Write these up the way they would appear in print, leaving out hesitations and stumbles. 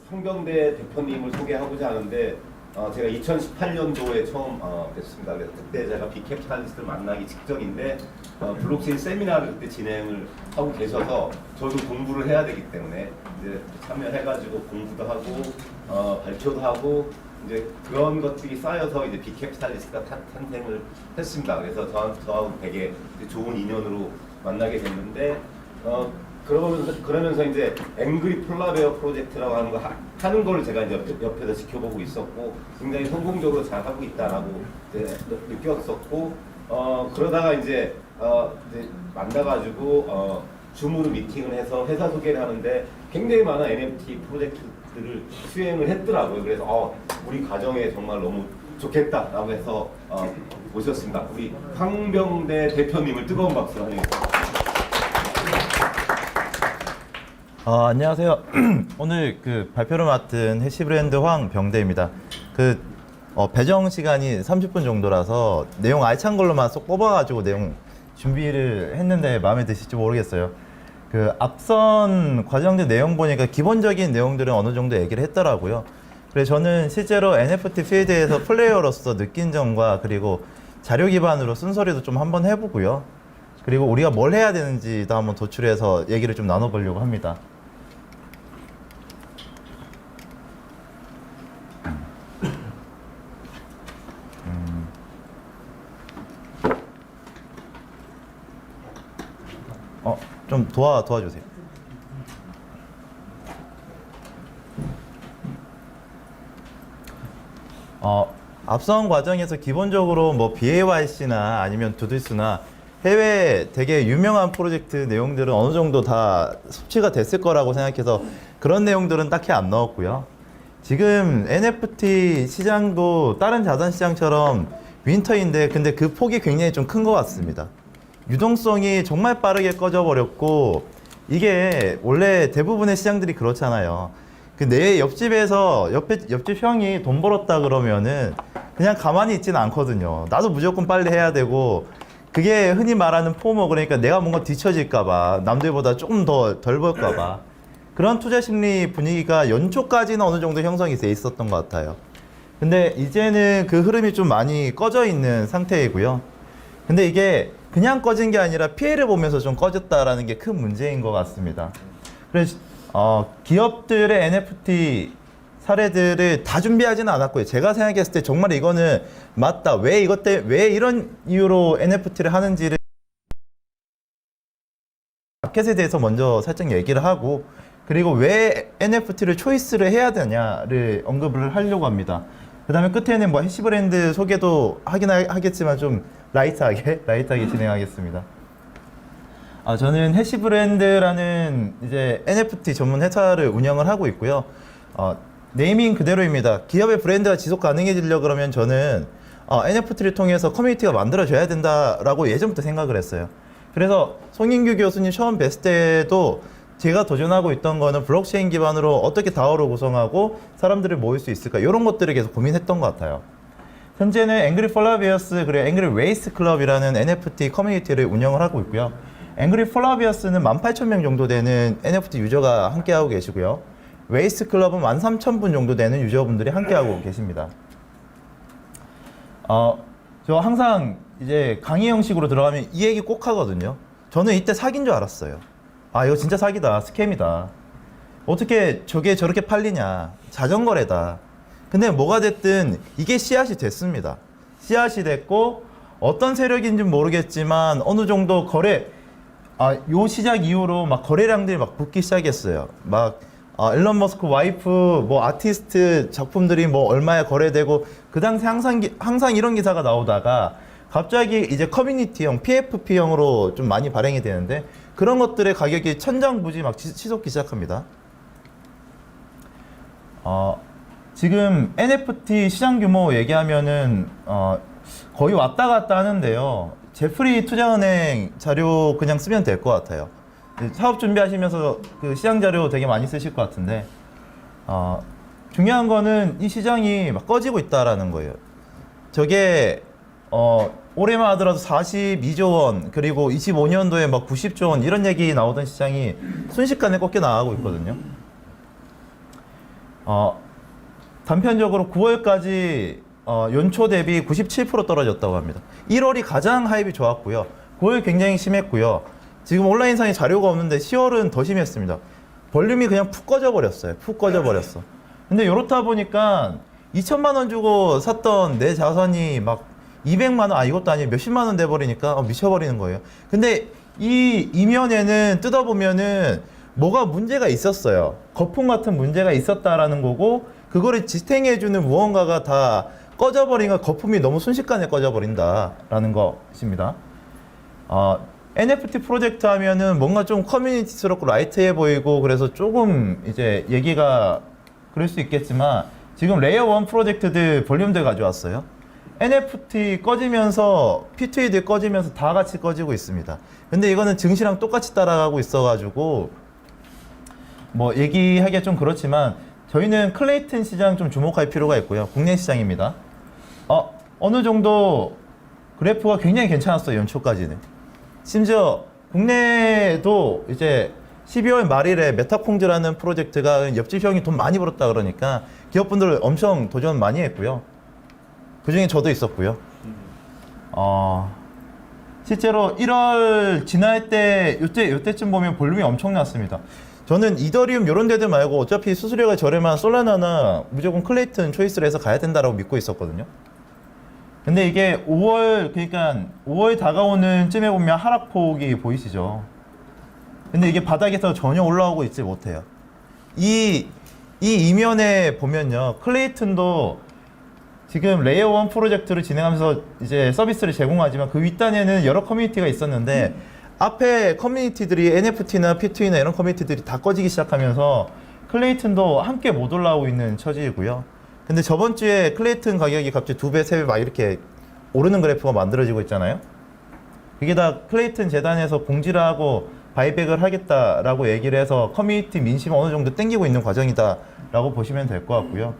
성병대 대표님을 소개하고자 하는데 제가 2018년도에 처음 뵀습니다. 그래서 그때 제가 빅캐피탈리스트를 만나기 직전인데 블록체인 세미나를 그때 진행을 하고 계셔서 저도 공부를 해야 되기 때문에 이제 참여해가지고 공부도 하고 발표도 하고 이제 그런 것들이 쌓여서 이제 빅캐피탈리스트가 탄생을 했습니다. 그래서 저하고 되게 좋은 인연으로 만나게 됐는데 그러면서 이제 앵그리 폴라베어 프로젝트라고 하는 거 하는 걸 제가 이제 옆에서 지켜보고 있었고 굉장히 성공적으로 잘 하고 있다라고 느꼈었고 그러다가 이제 만나가지고 줌으로 미팅을 해서 회사 소개를 하는데 굉장히 많은 NFT 프로젝트들을 수행을 했더라고요. 그래서 우리 가정에 정말 너무 좋겠다라고 해서 모셨습니다. 우리 황병대 대표님을 뜨거운 박수로 환영합니다. 안녕하세요. 오늘 그 발표를 맡은 해시브랜드 황병대입니다. 배정 시간이 30분 정도라서 내용 알찬 걸로만 쏙 뽑아가지고 내용 준비를 했는데 마음에 드실지 모르겠어요. 앞선 과정들 내용 보니까 기본적인 내용들은 어느 정도 얘기를 했더라고요. 그래서 저는 실제로 NFT 필드에서 플레이어로서 느낀 점과 그리고 자료 기반으로 쓴소리도 좀 한번 해보고요. 그리고 우리가 뭘 해야 되는지도 한번 도출해서 얘기를 좀 나눠보려고 합니다. 좀 도와주세요. 앞선 과정에서 기본적으로 뭐 BAYC나 아니면 두두스나 해외 되게 유명한 프로젝트 내용들은 어느 정도 다 섭취가 됐을 거라고 생각해서 그런 내용들은 딱히 안 넣었고요. 지금 NFT 시장도 다른 자산 시장처럼 윈터인데 근데 그 폭이 굉장히 좀 큰 것 같습니다. 유동성이 정말 빠르게 꺼져버렸고 이게 원래 대부분의 시장들이 그렇잖아요. 내 옆집에서 옆집 형이 돈 벌었다 그러면은 그냥 가만히 있지는 않거든요. 나도 무조건 빨리 해야 되고 그게 흔히 말하는 포모, 그러니까 내가 뭔가 뒤처질까봐 남들보다 조금 더 덜 벌까봐 그런 투자 심리 분위기가 연초까지는 어느 정도 형성이 돼 있었던 것 같아요. 근데 이제는 그 흐름이 좀 많이 꺼져 있는 상태이고요. 근데 이게 그냥 꺼진 게 아니라 피해를 보면서 좀 꺼졌다라는 게 큰 문제인 것 같습니다. 그래서 기업들의 NFT 사례들을 다 준비하지는 않았고요. 제가 생각했을 때 정말 이거는 맞다. 왜 이런 이유로 NFT를 하는지를 마켓에 대해서 먼저 살짝 얘기를 하고 그리고 왜 NFT를 초이스를 해야 되냐를 언급을 하려고 합니다. 그 다음에 끝에는 뭐 해시브랜드 소개도 하긴 하겠지만 좀 라이트하게 진행하겠습니다. 저는 해시브랜드라는 이제 NFT 전문 회사를 운영을 하고 있고요. 네이밍 그대로입니다. 기업의 브랜드가 지속 가능해지려고 그러면 저는 NFT를 통해서 커뮤니티가 만들어져야 된다라고 예전부터 생각을 했어요. 그래서 송인규 교수님 처음 뵀을 때도 제가 도전하고 있던 거는 블록체인 기반으로 어떻게 다오를 구성하고 사람들을 모일 수 있을까 이런 것들을 계속 고민했던 것 같아요. 현재는 앵그리 폴라비어스 그리고 앵그리 웨이스 클럽이라는 NFT 커뮤니티를 운영을 하고 있고요. 앵그리 폴라비어스는 18,000명 정도 되는 NFT 유저가 함께하고 계시고요. 웨이스 클럽은 13,000분 정도 되는 유저분들이 함께하고 계십니다. 저 항상 이제 강의 형식으로 들어가면 이 얘기 꼭 하거든요. 저는 이때 사기인 줄 알았어요. 이거 진짜 사기다, 스캠이다. 어떻게 저게 저렇게 팔리냐, 자전거래다. 근데 뭐가 됐든 이게 씨앗이 됐습니다. 씨앗이 됐고 어떤 세력인지는 모르겠지만 어느 정도 요 시작 이후로 막 거래량들이 막 붙기 시작했어요. 일론 머스크 와이프 뭐 아티스트 작품들이 뭐 얼마에 거래되고 그 당시 항상 이런 기사가 나오다가 갑자기 이제 커뮤니티형, PFP형으로 좀 많이 발행이 되는데 그런 것들의 가격이 천장부지 막 치솟기 시작합니다. 지금 NFT 시장 규모 얘기하면은 거의 왔다 갔다 하는데요. 제프리 투자은행 자료 그냥 쓰면 될 것 같아요. 사업 준비하시면서 그 시장 자료 되게 많이 쓰실 것 같은데 중요한 거는 이 시장이 막 꺼지고 있다라는 거예요. 저게 올해만 하더라도 42조 원 그리고 25년도에 막 90조 원 이런 얘기 나오던 시장이 순식간에 꺾여 나가고 있거든요. 단편적으로 9월까지 연초 대비 97% 떨어졌다고 합니다. 1월이 가장 하입이 좋았고요. 9월 굉장히 심했고요. 지금 온라인상에 자료가 없는데 10월은 더 심했습니다. 볼륨이 그냥 푹 꺼져 버렸어요. 푹 꺼져 버렸어. 근데 이렇다 보니까 2천만 원 주고 샀던 내 자산이 막 200만 원, 이것도 아니에요. 몇십만 원 돼버리니까 미쳐버리는 거예요. 근데 이 이면에는 뜯어보면은 뭐가 문제가 있었어요. 거품 같은 문제가 있었다라는 거고, 그거를 지탱해주는 무언가가 다 꺼져버리니까 거품이 너무 순식간에 꺼져버린다라는 것입니다. NFT 프로젝트 하면은 뭔가 좀 커뮤니티스럽고 라이트해 보이고 그래서 조금 이제 얘기가 그럴 수 있겠지만, 지금 레이어 1 프로젝트들 볼륨들 가져왔어요. NFT 꺼지면서 P2E들 꺼지면서 다 같이 꺼지고 있습니다. 근데 이거는 증시랑 똑같이 따라가고 있어가지고 뭐 얘기하기가 좀 그렇지만, 저희는 클레이튼 시장 좀 주목할 필요가 있고요. 국내 시장입니다. 어느 정도 그래프가 굉장히 괜찮았어요. 연초까지는. 심지어 국내에도 이제 12월 말일에 메타콩즈라는 프로젝트가 옆집 형이 돈 많이 벌었다 그러니까 기업분들 엄청 도전 많이 했고요. 그 중에 저도 있었고요. 실제로 1월 지날 때 요때쯤 보면 볼륨이 엄청났습니다. 저는 이더리움 이런 데들 말고 어차피 수수료가 저렴한 솔라나나 무조건 클레이튼 초이스를 해서 가야 된다라고 믿고 있었거든요. 근데 이게 5월, 그러니까 5월 다가오는 쯤에 보면 하락폭이 보이시죠? 근데 이게 바닥에서 전혀 올라오고 있지 못해요. 이 이면에 보면요, 클레이튼도 지금 레이어 1 프로젝트를 진행하면서 이제 서비스를 제공하지만 그 윗단에는 여러 커뮤니티가 있었는데 앞에 커뮤니티들이 NFT나 P2E나 이런 커뮤니티들이 다 꺼지기 시작하면서 클레이튼도 함께 못 올라오고 있는 처지이고요. 근데 저번 주에 클레이튼 가격이 갑자기 2배, 3배 막 이렇게 오르는 그래프가 만들어지고 있잖아요. 그게 다 클레이튼 재단에서 공지를 하고 바이백을 하겠다라고 얘기를 해서 커뮤니티 민심을 어느 정도 땡기고 있는 과정이다라고 보시면 될 것 같고요.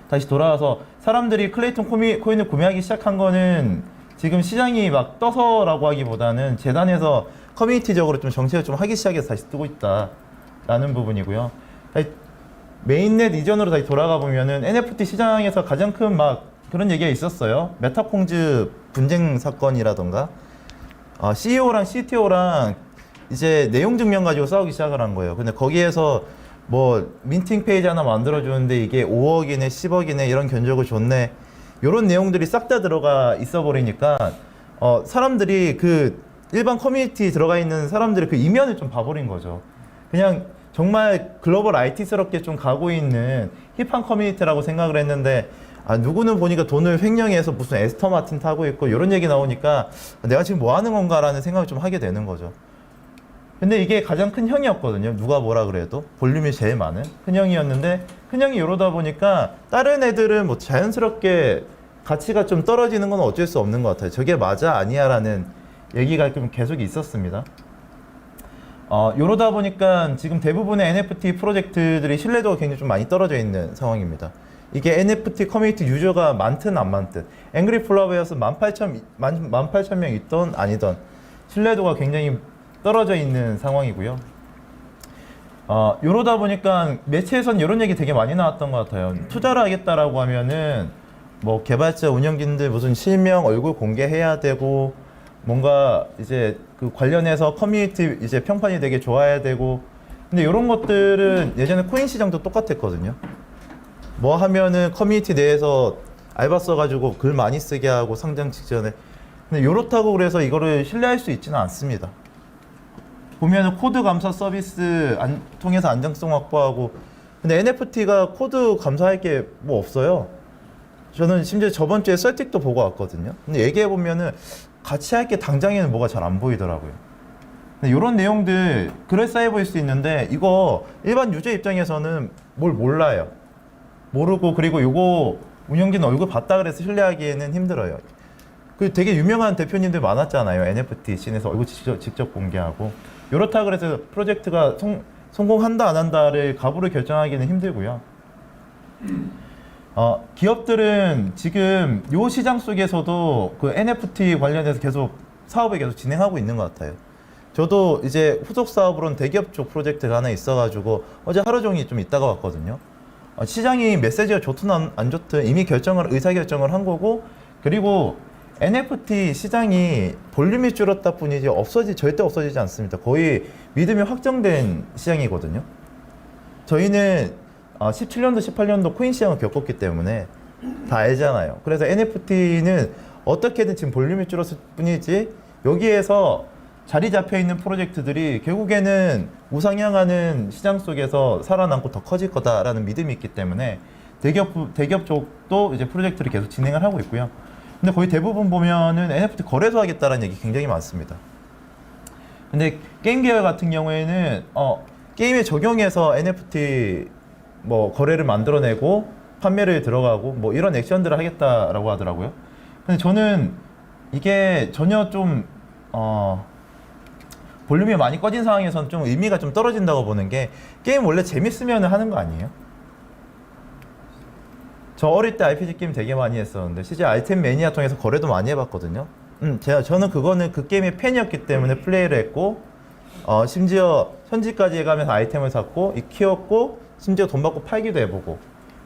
다시 돌아와서 사람들이 클레이튼 코인을 구매하기 시작한 거는 지금 시장이 막 떠서라고 하기보다는 재단에서 커뮤니티적으로 좀 정책을 좀 하기 시작해서 다시 뜨고 있다라는 부분이고요. 메인넷 이전으로 다시 돌아가 보면은 NFT 시장에서 가장 큰 막 그런 얘기가 있었어요. 메타콩즈 분쟁 사건이라던가 CEO랑 CTO랑 이제 내용 증명 가지고 싸우기 시작을 한 거예요. 근데 거기에서 뭐 민팅 페이지 하나 만들어주는데 이게 5억이네 10억이네 이런 견적을 줬네 이런 내용들이 싹 다 들어가 있어 버리니까 사람들이 그 일반 커뮤니티 들어가 있는 사람들이 그 이면을 좀 봐버린 거죠. 그냥 정말 글로벌 IT스럽게 좀 가고 있는 힙한 커뮤니티라고 생각을 했는데 누구는 보니까 돈을 횡령해서 무슨 에스터 마틴 타고 있고 이런 얘기 나오니까 내가 지금 뭐 하는 건가라는 생각을 좀 하게 되는 거죠. 근데 이게 가장 큰 형이었거든요. 누가 뭐라 그래도 볼륨이 제일 많은 큰 형이었는데 큰 형이 이러다 보니까 다른 애들은 뭐 자연스럽게 가치가 좀 떨어지는 건 어쩔 수 없는 것 같아요. 저게 맞아 아니야 라는 얘기가 좀 계속 있었습니다. 이러다 보니까 지금 대부분의 NFT 프로젝트들이 신뢰도가 굉장히 좀 많이 떨어져 있는 상황입니다. 이게 NFT 커뮤니티 유저가 많든 안 많든 앵그리 플라워에서 18,000명 있던 아니던 신뢰도가 굉장히 떨어져 있는 상황이고요. 이러다 보니까 매체에서는 이런 얘기 되게 많이 나왔던 것 같아요. 투자를 하겠다라고 하면은 뭐 개발자 운영진들 무슨 실명 얼굴 공개해야 되고 뭔가 이제 그 관련해서 커뮤니티 이제 평판이 되게 좋아야 되고, 근데 이런 것들은 예전에 코인 시장도 똑같았거든요. 뭐 하면은 커뮤니티 내에서 알바 써가지고 글 많이 쓰게 하고 상장 직전에. 근데 요렇다고 그래서 이거를 신뢰할 수 있지는 않습니다. 보면은 코드 감사 서비스 통해서 안정성 확보하고, 근데 NFT가 코드 감사할 게 뭐 없어요. 저는 심지어 저번 주에 썰틱도 보고 왔거든요. 근데 얘기해 보면은 같이 할 게 당장에는 뭐가 잘 안 보이더라고요. 근데 이런 내용들 그럴싸해 보일 수 있는데 이거 일반 유저 입장에서는 뭘 몰라요. 모르고, 그리고 이거 운영진 얼굴 봤다 그래서 신뢰하기에는 힘들어요. 그 되게 유명한 대표님들 많았잖아요. NFT 씬에서 얼굴 직접 공개하고. 이렇다 그래서 프로젝트가 성공한다 안 한다를 갑으로 결정하기는 힘들고요. 기업들은 지금 이 시장 속에서도 그 NFT 관련해서 계속 사업을 계속 진행하고 있는 것 같아요. 저도 이제 후속 사업으로는 대기업 쪽 프로젝트가 하나 있어가지고 어제 하루 종일 좀 있다가 왔거든요. 시장이 메시지가 좋든 안 좋든 이미 의사결정을 한 거고, 그리고 NFT 시장이 볼륨이 줄었다 뿐이지 절대 없어지지 않습니다. 거의 믿음이 확정된 시장이거든요. 저희는 17년도, 18년도 코인 시장을 겪었기 때문에 다 알잖아요. 그래서 NFT는 어떻게든 지금 볼륨이 줄었을 뿐이지 여기에서 자리 잡혀 있는 프로젝트들이 결국에는 우상향하는 시장 속에서 살아남고 더 커질 거다라는 믿음이 있기 때문에 대기업 쪽도 이제 프로젝트를 계속 진행을 하고 있고요. 근데 거의 대부분 보면은 NFT 거래소 하겠다라는 얘기 굉장히 많습니다. 근데 게임 계열 같은 경우에는 게임에 적용해서 NFT 뭐 거래를 만들어내고 판매를 들어가고 뭐 이런 액션들을 하겠다라고 하더라고요. 근데 저는 이게 전혀 좀 볼륨이 많이 꺼진 상황에서는 좀 의미가 좀 떨어진다고 보는 게, 게임 원래 재밌으면 하는 거 아니에요? 저 어릴 때 RPG 게임 되게 많이 했었는데 실제 아이템 매니아 통해서 거래도 많이 해봤거든요. 저는 그거는 그 게임의 팬이었기 때문에 플레이를 했고, 심지어 현지까지 해가면서 아이템을 샀고, 키웠고, 심지어 돈 받고 팔기도 해보고,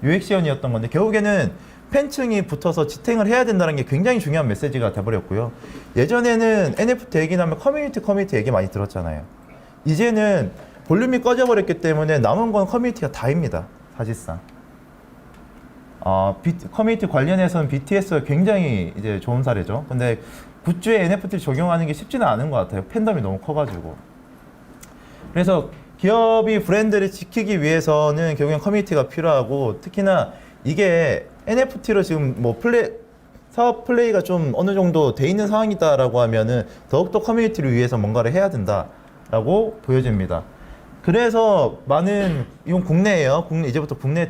UX이었던 건데 결국에는 팬층이 붙어서 지탱을 해야 된다는 게 굉장히 중요한 메시지가 돼버렸고요. 예전에는 NFT 얘기 나면 커뮤니티 얘기 많이 들었잖아요. 이제는 볼륨이 꺼져버렸기 때문에 남은 건 커뮤니티가 다입니다. 사실상. 커뮤니티 관련해서는 BTS가 굉장히 이제 좋은 사례죠. 근데 굿즈에 NFT를 적용하는 게 쉽지는 않은 것 같아요. 팬덤이 너무 커가지고. 그래서 기업이 브랜드를 지키기 위해서는 결국엔 커뮤니티가 필요하고, 특히나 이게 NFT로 지금 뭐 사업 플레이가 좀 어느 정도 돼 있는 상황이다라고 하면은 더욱더 커뮤니티를 위해서 뭔가를 해야 된다라고 보여집니다. 그래서 이건 국내예요. 이제부터 국내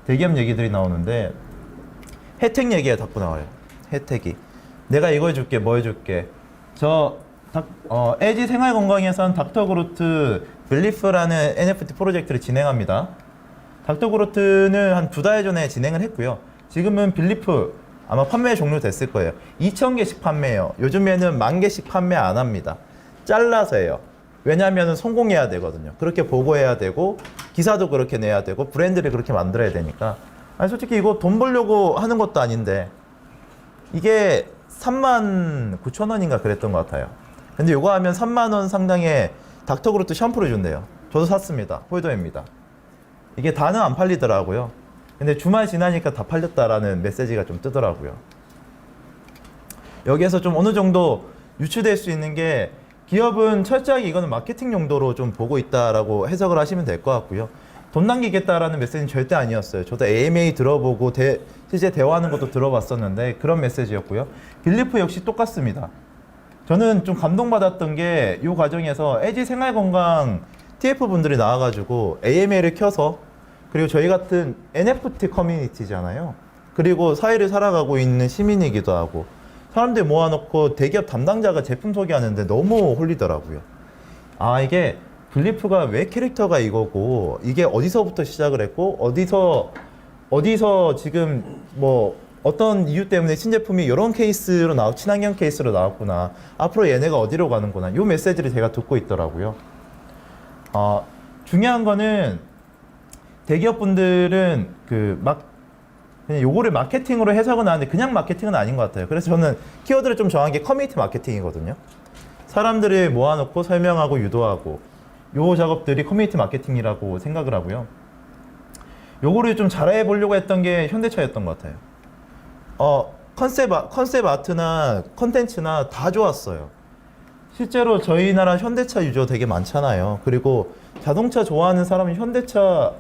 대기업 얘기들이 나오는데, 혜택 얘기가 자꾸 나와요. 혜택이. 내가 이거 해줄게, 뭐 해줄게. LG 생활건강에서는 닥터그루트 빌리프라는 NFT 프로젝트를 진행합니다. 닥터그루트는 한 2달 전에 진행을 했고요. 지금은 빌리프 아마 판매 종료됐을 거예요. 2,000개씩 판매해요. 요즘에는 10,000개씩 판매 안 합니다. 잘라서 해요. 왜냐하면 성공해야 되거든요. 그렇게 보고해야 되고, 기사도 그렇게 내야 되고, 브랜드를 그렇게 만들어야 되니까. 솔직히 이거 돈 벌려고 하는 것도 아닌데, 이게 39,000원인가 그랬던 것 같아요. 근데 이거 하면 30,000원 상당의 닥터그루트 샴푸를 준대요. 저도 샀습니다. 홀더입니다. 이게 다는 안 팔리더라고요. 근데 주말 지나니까 다 팔렸다라는 메시지가 좀 뜨더라고요. 여기에서 좀 어느 정도 유추될 수 있는 게, 기업은 철저하게 이거는 마케팅 용도로 좀 보고 있다라고 해석을 하시면 될 것 같고요. 돈 남기겠다라는 메시지는 절대 아니었어요. 저도 AMA 들어보고 실제 대화하는 것도 들어봤었는데 그런 메시지였고요. 빌리프 역시 똑같습니다. 저는 좀 감동받았던 게, 이 과정에서 LG 생활건강 TF분들이 나와가지고 AMA를 켜서, 그리고 저희 같은 NFT 커뮤니티잖아요. 그리고 사회를 살아가고 있는 시민이기도 하고, 사람들 모아놓고 대기업 담당자가 제품 소개하는데 너무 홀리더라고요. 이게 빌리프가 왜 캐릭터가 이거고, 이게 어디서부터 시작을 했고, 어디서 지금 뭐 어떤 이유 때문에 신제품이 이런 케이스로 친환경 케이스로 나왔구나, 앞으로 얘네가 어디로 가는구나, 이 메시지를 제가 듣고 있더라고요. 중요한 거는 대기업분들은 그냥 요거를 마케팅으로 해석은 하는데 그냥 마케팅은 아닌 것 같아요. 그래서 저는 키워드를 좀 정한 게 커뮤니티 마케팅이거든요. 사람들을 모아놓고 설명하고 유도하고, 요 작업들이 커뮤니티 마케팅이라고 생각을 하고요. 요거를 좀 잘해보려고 했던 게 현대차였던 것 같아요. 컨셉 아트나 컨텐츠나 다 좋았어요. 실제로 저희 나라 현대차 유저 되게 많잖아요. 그리고 자동차 좋아하는 사람은 현대차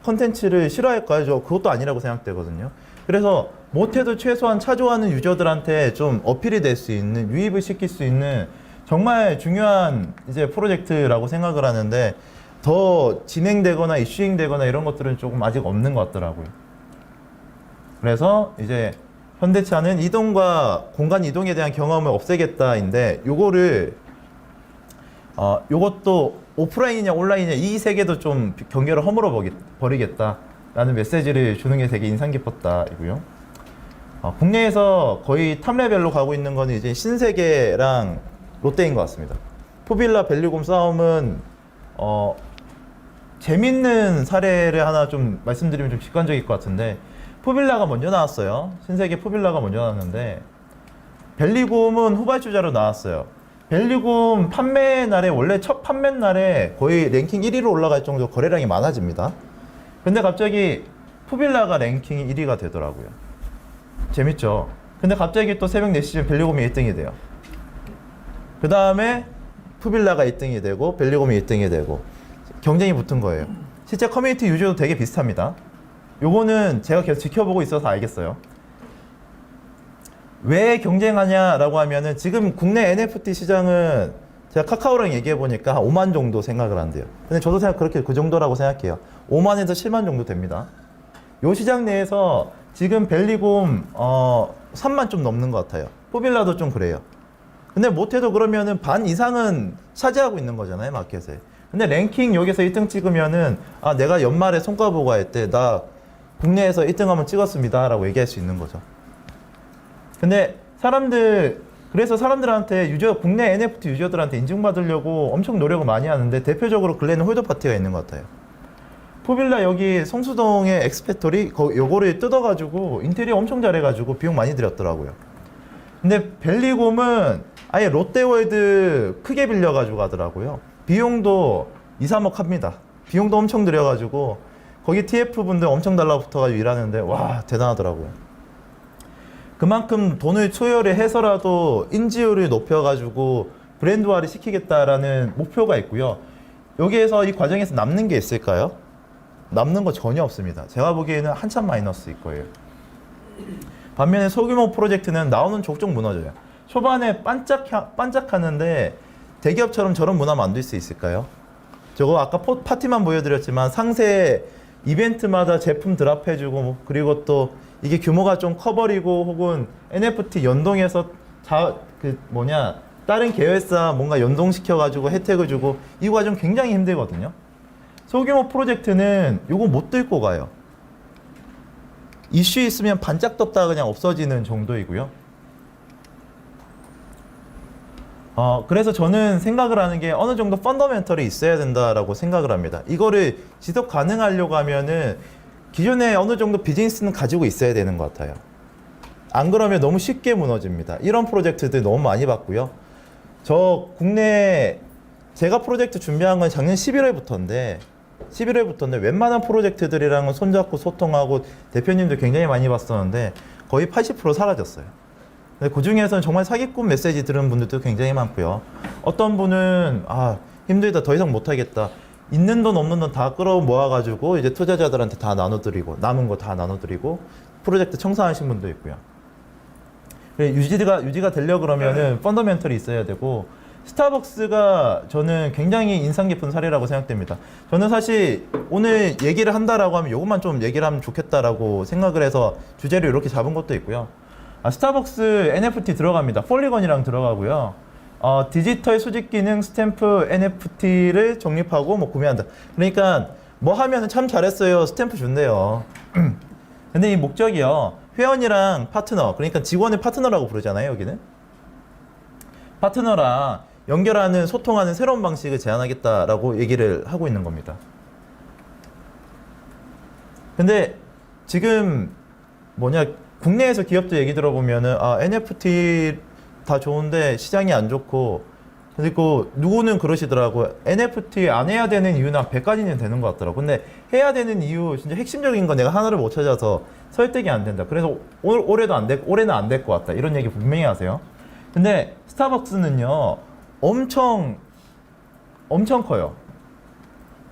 컨텐츠를 싫어할까요? 저 그것도 아니라고 생각되거든요. 그래서 못해도 최소한 차 좋아하는 유저들한테 좀 어필이 될 수 있는, 유입을 시킬 수 있는 정말 중요한 이제 프로젝트라고 생각을 하는데, 더 진행되거나 이슈잉되거나 이런 것들은 조금 아직 없는 것 같더라고요. 그래서 이제 현대차는 이동과 공간 이동에 대한 경험을 없애겠다인데, 요것도 오프라인이냐 온라인이냐 이 세계도 좀 경계를 허물어 버리겠다라는 메시지를 주는 게 되게 인상 깊었다이고요. 국내에서 거의 탑 레벨로 가고 있는 거는 이제 신세계랑 롯데인 것 같습니다. 푸빌라 밸류곰 싸움은 재밌는 사례를 하나 좀 말씀드리면 좀 직관적일 것 같은데, 푸빌라가 먼저 나왔어요. 신세계 푸빌라가 먼저 나왔는데 벨리곰은 후발주자로 나왔어요. 벨리곰 판매 날에, 원래 첫 판매 날에 거의 랭킹 1위로 올라갈 정도로 거래량이 많아집니다. 근데 갑자기 푸빌라가 랭킹 1위가 되더라고요. 재밌죠? 근데 갑자기 또 새벽 4시쯤 벨리곰이 1등이 돼요. 그 다음에 푸빌라가 1등이 되고 벨리곰이 1등이 되고 경쟁이 붙은 거예요. 실제 커뮤니티 유저도 되게 비슷합니다. 요거는 제가 계속 지켜보고 있어서 알겠어요. 왜 경쟁하냐라고 하면은 지금 국내 NFT 시장은 제가 카카오랑 얘기해 보니까 한 5만 정도 생각을 한대요. 근데 저도 그렇게 그 정도라고 생각해요. 5만에서 7만 정도 됩니다. 요 시장 내에서 지금 벨리곰 3만 좀 넘는 것 같아요. 푸빌라도 좀 그래요. 근데 못해도 그러면은 반 이상은 차지하고 있는 거잖아요, 마켓에. 근데 랭킹 여기서 1등 찍으면은 아, 내가 연말에 성과 보고할 때 나 국내에서 1등 한번 찍었습니다 라고 얘기할 수 있는 거죠. 근데 그래서 사람들한테 국내 NFT 유저들한테 인증받으려고 엄청 노력을 많이 하는데 대표적으로 글래는 홀더 파티가 있는 것 같아요. 푸빌라 여기 성수동의 엑스팩토리 요거를 뜯어가지고 인테리어 엄청 잘해가지고 비용 많이 들였더라고요. 근데 벨리곰은 아예 롯데월드 크게 빌려가지고 가더라고요. 비용도 2, 3억 합니다. 비용도 엄청 들여가지고 거기 TF분들 엄청 달라붙어가지고 일하는데 와 대단하더라고요. 그만큼 돈을 초열을 해서라도 인지율을 높여가지고 브랜드화를 시키겠다라는 목표가 있고요. 여기에서 이 과정에서 남는 게 있을까요? 남는 거 전혀 없습니다. 제가 보기에는 한참 마이너스일 거예요. 반면에 소규모 프로젝트는 나오는 족족 무너져요. 초반에 반짝하는데 대기업처럼 저런 문화 만들 수 있을까요? 저거 아까 파티만 보여드렸지만 상세 이벤트마다 제품 드랍해주고 그리고 또 이게 규모가 좀 커버리고 혹은 NFT 연동해서 다른 계열사 뭔가 연동시켜가지고 혜택을 주고 이 과정 굉장히 힘들거든요. 소규모 프로젝트는 요거 못 들고 가요. 이슈 있으면 반짝 떴다가 그냥 없어지는 정도이고요. 그래서 저는 생각을 하는 게 어느 정도 펀더멘털이 있어야 된다라고 생각을 합니다. 이거를 지속 가능하려고 하면은 기존에 어느 정도 비즈니스는 가지고 있어야 되는 것 같아요. 안 그러면 너무 쉽게 무너집니다. 이런 프로젝트들 너무 많이 봤고요. 저 국내 제가 프로젝트 준비한 건 작년 11월부터인데 웬만한 프로젝트들이랑은 손잡고 소통하고 대표님도 굉장히 많이 봤었는데 거의 80% 사라졌어요. 근데 그 중에서는 정말 사기꾼 메시지 들은 분들도 굉장히 많고요. 어떤 분은 힘들다, 더 이상 못하겠다. 있는 돈 없는 돈 다 끌어 모아가지고 이제 투자자들한테 다 나눠드리고 남은 거 다 나눠드리고 프로젝트 청산하신 분도 있고요. 유지가 되려 그러면은 펀더멘털이 있어야 되고 스타벅스가 저는 굉장히 인상 깊은 사례라고 생각됩니다. 저는 사실 오늘 얘기를 한다라고 하면 이것만 좀 얘기를 하면 좋겠다라고 생각을 해서 주제를 이렇게 잡은 것도 있고요. 스타벅스 NFT 들어갑니다. 폴리건이랑 들어가고요. 디지털 수집 기능 스탬프 NFT를 적립하고 구매한다. 그러니까 뭐 하면은 참 잘했어요. 스탬프 준대요. 근데 이 목적이요. 회원이랑 파트너, 그러니까 직원을 파트너라고 부르잖아요, 여기는. 파트너랑 연결하는, 소통하는 새로운 방식을 제안하겠다라고 얘기를 하고 있는 겁니다. 근데 지금 국내에서 기업들 얘기 들어보면은 NFT 다 좋은데 시장이 안 좋고, 그리고 누구는 그러시더라고요. NFT 안 해야 되는 이유는 한 100가지는 되는 것 같더라고요. 근데 해야 되는 이유, 진짜 핵심적인 건 내가 하나를 못 찾아서 설득이 안 된다. 그래서 올해는 안 될 것 같다. 이런 얘기 분명히 하세요. 근데 스타벅스는요, 엄청 커요.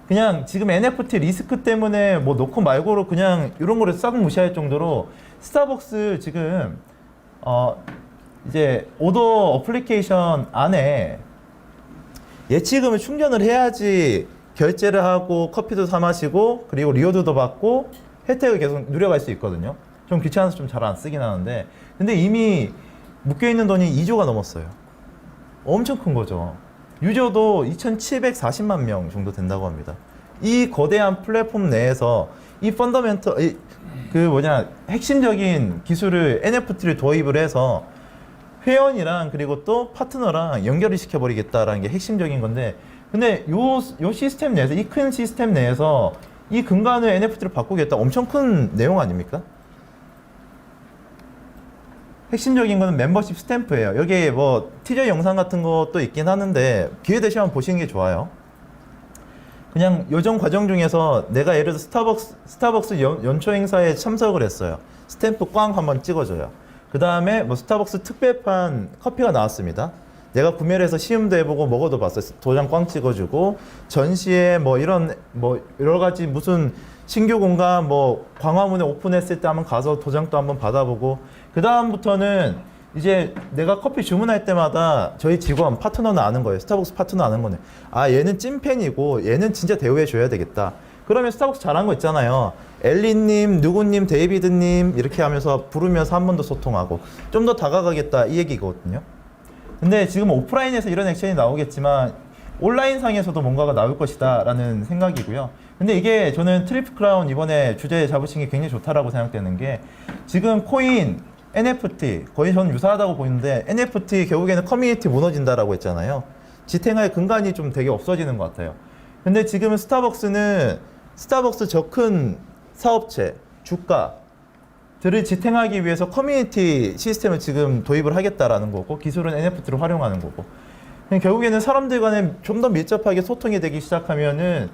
그냥 지금 NFT 리스크 때문에 놓고 말고로 그냥 이런 거를 싹 무시할 정도로 스타벅스 지금 이제 오더 어플리케이션 안에 예치금을 충전을 해야지 결제를 하고 커피도 사 마시고 그리고 리워드도 받고 혜택을 계속 누려갈 수 있거든요. 좀 귀찮아서 좀 잘 안 쓰긴 하는데, 근데 이미 묶여있는 돈이 2조가 넘었어요. 엄청 큰 거죠. 유저도 2,740만 명 정도 된다고 합니다. 이 거대한 플랫폼 내에서 이 펀더멘털, 핵심적인 기술을 NFT를 도입을 해서 회원이랑 그리고 또 파트너랑 연결을 시켜버리겠다라는 게 핵심적인 건데, 근데 요 시스템 내에서, 이 큰 시스템 내에서 이 근간을 NFT로 바꾸겠다. 엄청 큰 내용 아닙니까? 핵심적인 거는 멤버십 스탬프예요. 여기에 뭐 티저 영상 같은 것도 있긴 하는데 기회 되시면 보시는 게 좋아요. 그냥 요정 과정 중에서 내가 예를 들어 스타벅스 연초 행사에 참석을 했어요. 스탬프 꽝 한번 찍어줘요. 그 다음에 뭐 스타벅스 특별판 커피가 나왔습니다. 내가 구매를 해서 시음도 해보고 먹어도 봤어요. 도장 꽝 찍어주고, 전시에 뭐 이런 뭐 여러 가지 무슨 신규 공간 뭐 광화문에 오픈했을 때 한번 가서 도장도 한번 받아보고, 그 다음부터는 이제 내가 커피 주문할 때마다 저희 직원 파트너는 아는 거예요. 스타벅스 파트너 아는 거네. 아, 얘는 찐팬이고 얘는 진짜 대우해 줘야 되겠다. 그러면 스타벅스 잘한 거 있잖아요. 엘리님, 누구님, 데이비드님 이렇게 하면서 부르면서 한 번 더 소통하고 좀 더 다가가겠다 이 얘기거든요. 근데 지금 오프라인에서 이런 액션이 나오겠지만 온라인 상에서도 뭔가가 나올 것이다 라는 생각이고요. 근데 이게 저는 트리플 크라운 이번에 주제 잡으신 게 굉장히 좋다라고 생각되는 게, 지금 코인, NFT 거의 저는 유사하다고 보이는데, NFT 결국에는 커뮤니티 무너진다라고 했잖아요. 지탱할 근간이 좀 되게 없어지는 것 같아요. 근데 지금은 스타벅스 저 큰 사업체, 주가들을 지탱하기 위해서 커뮤니티 시스템을 지금 도입을 하겠다라는 거고, 기술은 NFT로 활용하는 거고, 결국에는 사람들 간에 좀 더 밀접하게 소통이 되기 시작하면은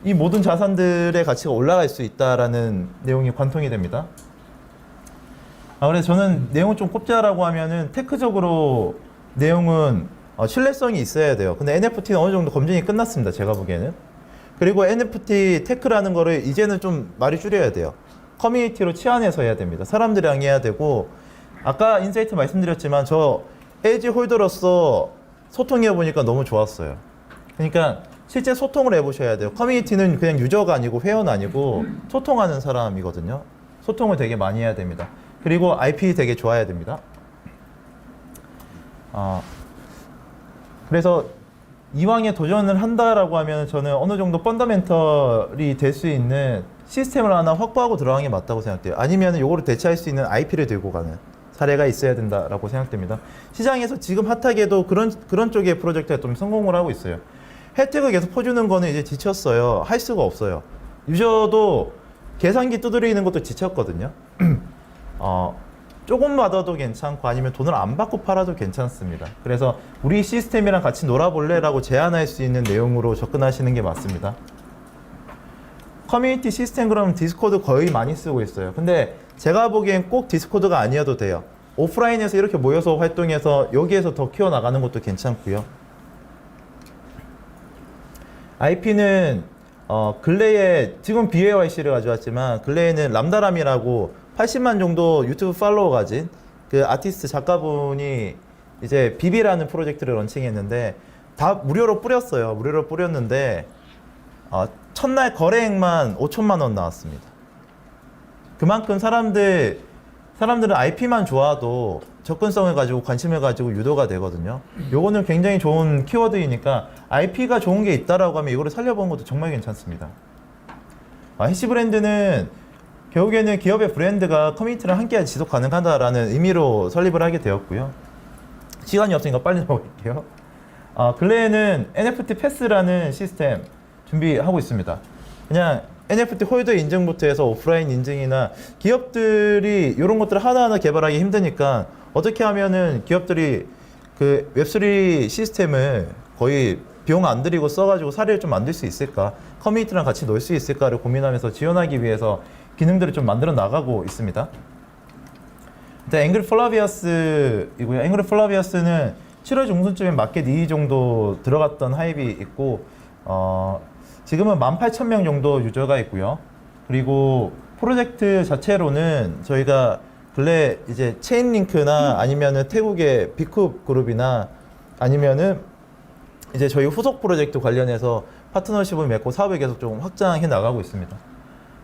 이 모든 자산들의 가치가 올라갈 수 있다라는 내용이 관통이 됩니다. 그래서 저는 내용을 좀 꼽자라고 하면은 테크적으로 내용은 신뢰성이 있어야 돼요. 근데 NFT는 어느 정도 검증이 끝났습니다. 제가 보기에는. 그리고 NFT 테크라는 거를 이제는 좀 말이 줄여야 돼요. 커뮤니티로 치환해서 해야 됩니다. 사람들이랑 해야 되고, 아까 인사이트 말씀드렸지만 저 에이지 홀더로서 소통해 보니까 너무 좋았어요. 그러니까 실제 소통을 해보셔야 돼요. 커뮤니티는 그냥 유저가 아니고 회원 아니고 소통하는 사람이거든요. 소통을 되게 많이 해야 됩니다. 그리고 IP 되게 좋아야 됩니다. 그래서 이왕에 도전을 한다라고 하면 저는 어느 정도 펀더멘털이 될 수 있는 시스템을 하나 확보하고 들어가는 게 맞다고 생각돼요. 아니면 요거를 대체할 수 있는 IP를 들고 가는 사례가 있어야 된다라고 생각됩니다. 시장에서 지금 핫하게도 그런 쪽의 프로젝트가 좀 성공을 하고 있어요. 혜택을 계속 퍼주는 거는 이제 지쳤어요. 할 수가 없어요. 유저도 계산기 두드리는 것도 지쳤거든요. 조금 받아도 괜찮고 아니면 돈을 안 받고 팔아도 괜찮습니다. 그래서 우리 시스템이랑 같이 놀아볼래? 라고 제안할 수 있는 내용으로 접근하시는 게 맞습니다. 커뮤니티 시스템 그러면 디스코드 거의 많이 쓰고 있어요. 근데 제가 보기엔 꼭 디스코드가 아니어도 돼요. 오프라인에서 이렇게 모여서 활동해서 여기에서 더 키워나가는 것도 괜찮고요. IP는 근래에 지금 BAYC를 가져왔지만 근래에는 람다람이라고 80만 정도 유튜브 팔로워 가진 그 아티스트 작가분이 이제 비비라는 프로젝트를 런칭했는데 다 무료로 뿌렸어요. 무료로 뿌렸는데 첫날 거래액만 5천만 원 나왔습니다. 그만큼 사람들은 IP만 좋아도 접근성을 가지고 관심을 가지고 유도가 되거든요. 요거는 굉장히 좋은 키워드이니까 IP가 좋은 게 있다라고 하면 이거를 살려보는 것도 정말 괜찮습니다. 해시브랜드는 결국에는 기업의 브랜드가 커뮤니티랑 함께 지속 가능하다라는 의미로 설립을 하게 되었고요. 시간이 없으니까 빨리 넘어갈게요. 근래에는 NFT 패스라는 시스템 준비하고 있습니다. 그냥 NFT 홀더 인증부터 해서 오프라인 인증이나 기업들이 이런 것들을 하나하나 개발하기 힘드니까 어떻게 하면은 기업들이 그 웹3 시스템을 거의 비용 안 들이고 써가지고 사례를 좀 만들 수 있을까, 커뮤니티랑 같이 놀 수 있을까를 고민하면서 지원하기 위해서 기능들을 좀 만들어 나가고 있습니다. 일단 앵그리 플라비어스이고요. 앵그리 플라비어스는 7월 중순쯤에 마켓 2 정도 들어갔던 하입이 있고 지금은 18,000명 정도 유저가 있고요. 그리고 프로젝트 자체로는 저희가 근래 이제 체인링크나 아니면은 태국의 비쿱 그룹이나 아니면은 이제 저희 후속 프로젝트 관련해서 파트너십을 맺고 사업을 계속 좀 확장해 나가고 있습니다.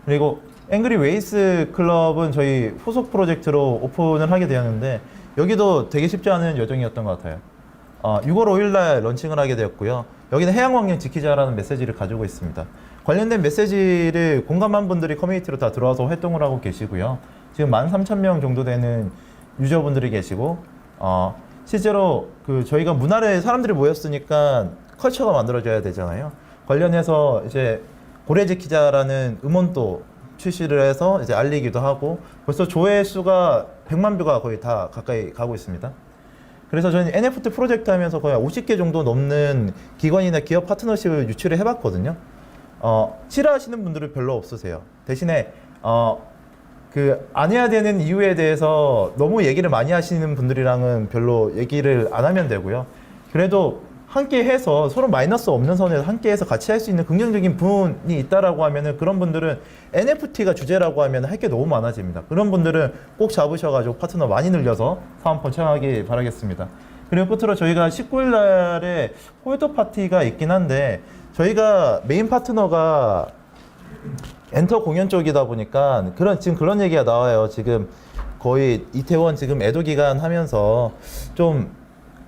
그리고 앵그리 웨이스 클럽은 저희 후속 프로젝트로 오픈을 하게 되었는데 여기도 되게 쉽지 않은 여정이었던 것 같아요. 6월 5일 날 런칭을 하게 되었고요. 여기는 해양 환경 지키자라는 메시지를 가지고 있습니다. 관련된 메시지를 공감한 분들이 커뮤니티로 다 들어와서 활동을 하고 계시고요. 지금 13,000명 정도 되는 유저분들이 계시고 실제로 그 저희가 문화를 사람들이 모였으니까 컬처가 만들어져야 되잖아요. 관련해서 이제 고래지 기자라는 음원도 출시를 해서 이제 알리기도 하고 벌써 조회수가 100만 뷰가 거의 다 가까이 가고 있습니다. 그래서 저는 NFT 프로젝트 하면서 거의 50개 정도 넘는 기관이나 기업 파트너십을 유치를 해봤거든요. 싫어하시는 분들은 별로 없으세요. 대신에 그 안 해야 되는 이유에 대해서 너무 얘기를 많이 하시는 분들이랑은 별로 얘기를 안 하면 되고요. 그래도 함께 해서 서로 마이너스 없는 선에서 함께 해서 같이 할 수 있는 긍정적인 부분이 있다라고 하면은 그런 분들은 NFT가 주제라고 하면 할 게 너무 많아집니다. 그런 분들은 꼭 잡으셔가지고 파트너 많이 늘려서 사업 번창하기 바라겠습니다. 그리고 끝으로 저희가 19일 날에 홀더 파티가 있긴 한데 저희가 메인 파트너가 엔터 공연 쪽이다 보니까 지금 그런 얘기가 나와요. 지금 거의 이태원 지금 애도 기간 하면서 좀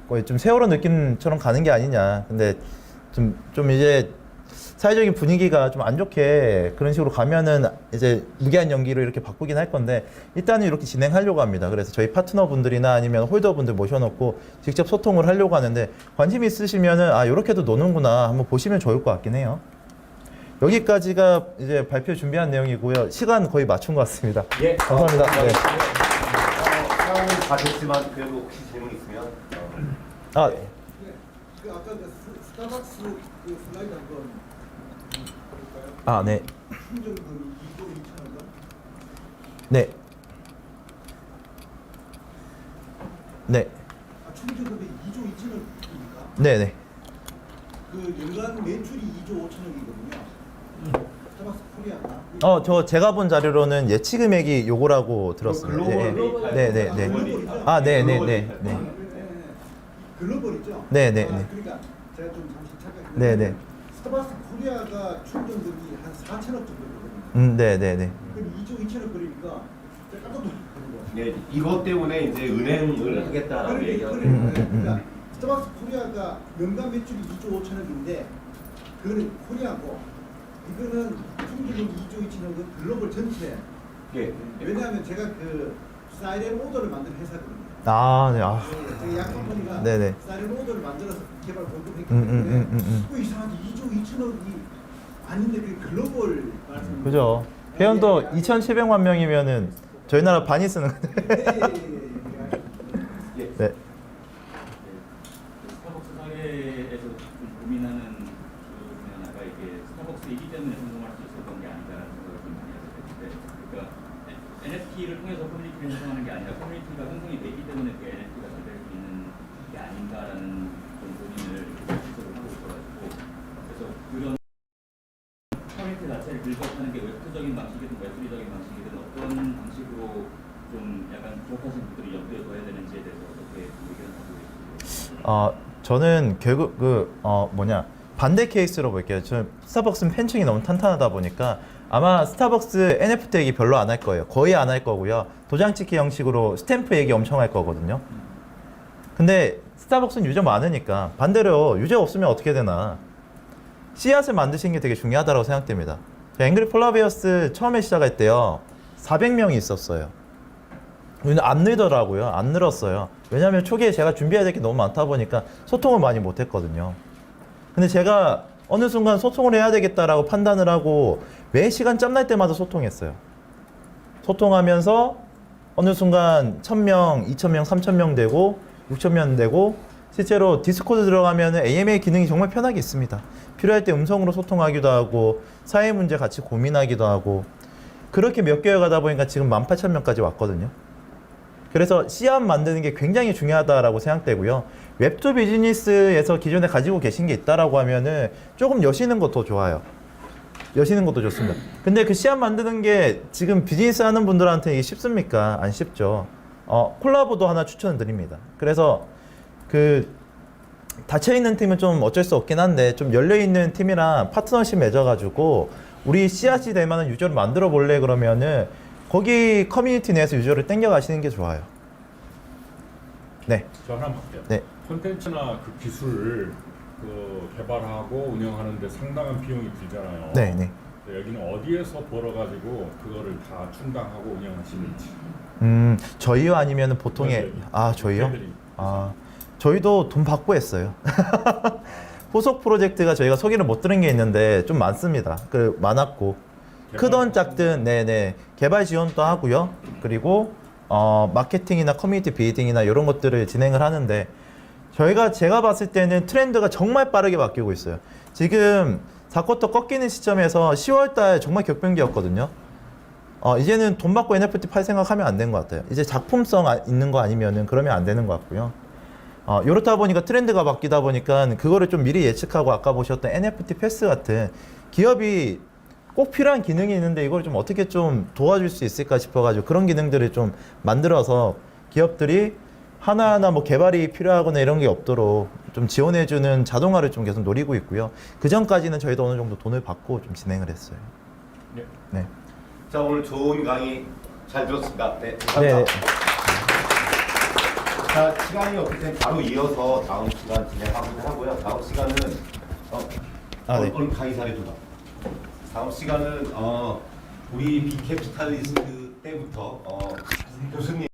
거의 좀 세월호 느낌처럼 가는 게 아니냐. 근데 좀 이제 사회적인 분위기가 좀 안 좋게 그런 식으로 가면은 이제 무기한 연기로 이렇게 바꾸긴 할 건데 일단은 이렇게 진행하려고 합니다. 그래서 저희 파트너분들이나 아니면 홀더분들 모셔놓고 직접 소통을 하려고 하는데 관심 있으시면은 이렇게도 노는구나 한번 보시면 좋을 것 같긴 해요. 여기까지가 이제 발표 준비한 내용이고요. 시간 거의 맞춘 것 같습니다. 예, 감사합니다. 네. 상황은 다 됐지만 그래도 혹시 질문 있으면 그 아까 그 스타벅스 그 슬라이드 한번 볼까요? 네. 충전금이 2조 2천원 원? 네. 네. 충전금이 2조 2천원입니까? 네네. 그 연간 매출이 2조 5천원이거든요. 스타벅스 코리아가. 제가 본 자료로는 예치 금액이 요거라고 들었습니다. 글로벌 네, 네, 네. 네네네. 글로벌이죠? 네네. 그러니까 제가 좀 잠시 착각했는데 네네. 스타벅스 코리아가 충전금이 한 4천억 정도 되거든요. 네네네. 그럼 2조 2천억 그러니까 제가 깜짝 놀랐거든요. 예, 이것 때문에 이제 은행을 하겠다라고 얘기하고 그러니까 스타벅스 코리아가 연간 매출이 2조 5천억인데 그거는 코리아고 이거는 충전금 2조 2천억은 글로벌 전체. 예. 왜냐하면 제가 그 사이렌 오더를 만든 회사거든요. 네. 저희 약 컴퍼니가 네네. 사이렌 오더를 만들어서 개발 공급했기 때문에 뭐 이상하게 2조 2천억이 아닌데 그게 글로벌 말씀. 그죠. 회원도 2,700만 명이면은 저희 나라 반이 쓰는 거예요. 예. 네. 스타벅스 사회에서 좀 고민하는 그 하나가 이게 스타벅스이기 때문에 성공할 수 있었던 게 아닌가라는 생각을 좀 많이 하게 되는데, 그러니까 NFT를 통해서 커뮤니티를 형성하는 게 아니라 커뮤니티가 형성이 되기 때문에 그 NFT가 잘 될 수 있는 게 아닌가라는 좀 고민을 지속을 하고 있어가지고, 그래서 그런 커뮤니티 자체를 빌드업하는 게 웹투적인 방식이든 웹3적인 방식이든 어떤 방식으로 좀 약간 기억하시는 분들이 염두에 둬야 되는지에 대해서 어떻게 의견을 하고 계십니까? 저는 결국 반대 케이스로 볼게요. 저 스타벅스는 팬층이 너무 탄탄하다 보니까 아마 스타벅스 NFT 얘기 별로 안 할 거예요. 거의 안 할 거고요. 도장 찍기 형식으로 스탬프 얘기 엄청 할 거거든요. 근데 스타벅스는 유저 많으니까 반대로 유저 없으면 어떻게 되나. 씨앗을 만드시는 게 되게 중요하다고 생각됩니다. 앵그리 폴라베어스 처음에 시작할 때요. 400명이 있었어요. 근데 안 늘더라고요. 안 늘었어요. 왜냐하면 초기에 제가 준비해야 될 게 너무 많다 보니까 소통을 많이 못 했거든요. 근데 제가 어느 순간 소통을 해야 되겠다라고 판단을 하고 매 시간 짬날 때마다 소통했어요. 소통하면서 어느 순간 1,000명, 2,000명, 3,000명 되고 6,000명 되고 실제로 디스코드 들어가면 AMA 기능이 정말 편하게 있습니다. 필요할 때 음성으로 소통하기도 하고 사회 문제 같이 고민하기도 하고 그렇게 몇 개월 가다 보니까 지금 18,000명까지 왔거든요. 그래서 씨앗 만드는 게 굉장히 중요하다라고 생각되고요. 웹2 비즈니스에서 기존에 가지고 계신 게 있다라고 하면은 조금 여시는 것도 좋아요. 여시는 것도 좋습니다. 근데 그 씨앗 만드는 게 지금 비즈니스 하는 분들한테 이게 쉽습니까? 안 쉽죠. 콜라보도 하나 추천드립니다. 그래서 그 닫혀있는 팀은 좀 어쩔 수 없긴 한데 좀 열려있는 팀이랑 파트너십 맺어가지고 우리 씨앗이 될 만한 유저를 만들어 볼래 그러면은 거기 커뮤니티 내에서 유저를 땡겨 가시는 게 좋아요. 네. 저 하나 할게요. 네. 콘텐츠나 그 기술을 그 개발하고 운영하는데 상당한 비용이 들잖아요. 네, 네. 여기는 어디에서 벌어가지고 그거를 다 충당하고 운영하시는지. 저희요 아니면 보통의 네, 네. 저희요? 회사들이. 저희도 돈 받고 했어요. 후속 프로젝트가 저희가 소개를 못 들은 게 있는데 좀 많습니다. 많았고 크던 작든 네네 개발 지원도 하고요. 그리고 마케팅이나 커뮤니티 빌딩이나 이런 것들을 진행을 하는데 제가 봤을 때는 트렌드가 정말 빠르게 바뀌고 있어요. 지금 4쿼터 꺾이는 시점에서 10월달 정말 격변기였거든요. 이제는 돈 받고 NFT 팔 생각하면 안 되는 것 같아요. 이제 작품성 있는 거 아니면은 그러면 안 되는 것 같고요. 이렇다 보니까 트렌드가 바뀌다 보니까 그거를 좀 미리 예측하고 아까 보셨던 NFT 패스 같은 기업이 꼭 필요한 기능이 있는데 이걸 좀 어떻게 좀 도와줄 수 있을까 싶어가지고 그런 기능들을 좀 만들어서 기업들이 하나하나 뭐 개발이 필요하거나 이런 게 없도록 좀 지원해주는 자동화를 좀 계속 노리고 있고요. 그 전까지는 저희도 어느 정도 돈을 받고 좀 진행을 했어요. 네. 네. 자, 오늘 좋은 강의 잘 들었습니다. 네, 네. 감사합니다. 자, 시간이 없기 때문에 바로 이어서 다음 시간 진행하고자 하고요. 다음 시간은 네. 오늘 강의 잘해줘라. 다음 시간은 우리 비캐피탈리스트 때부터 교수님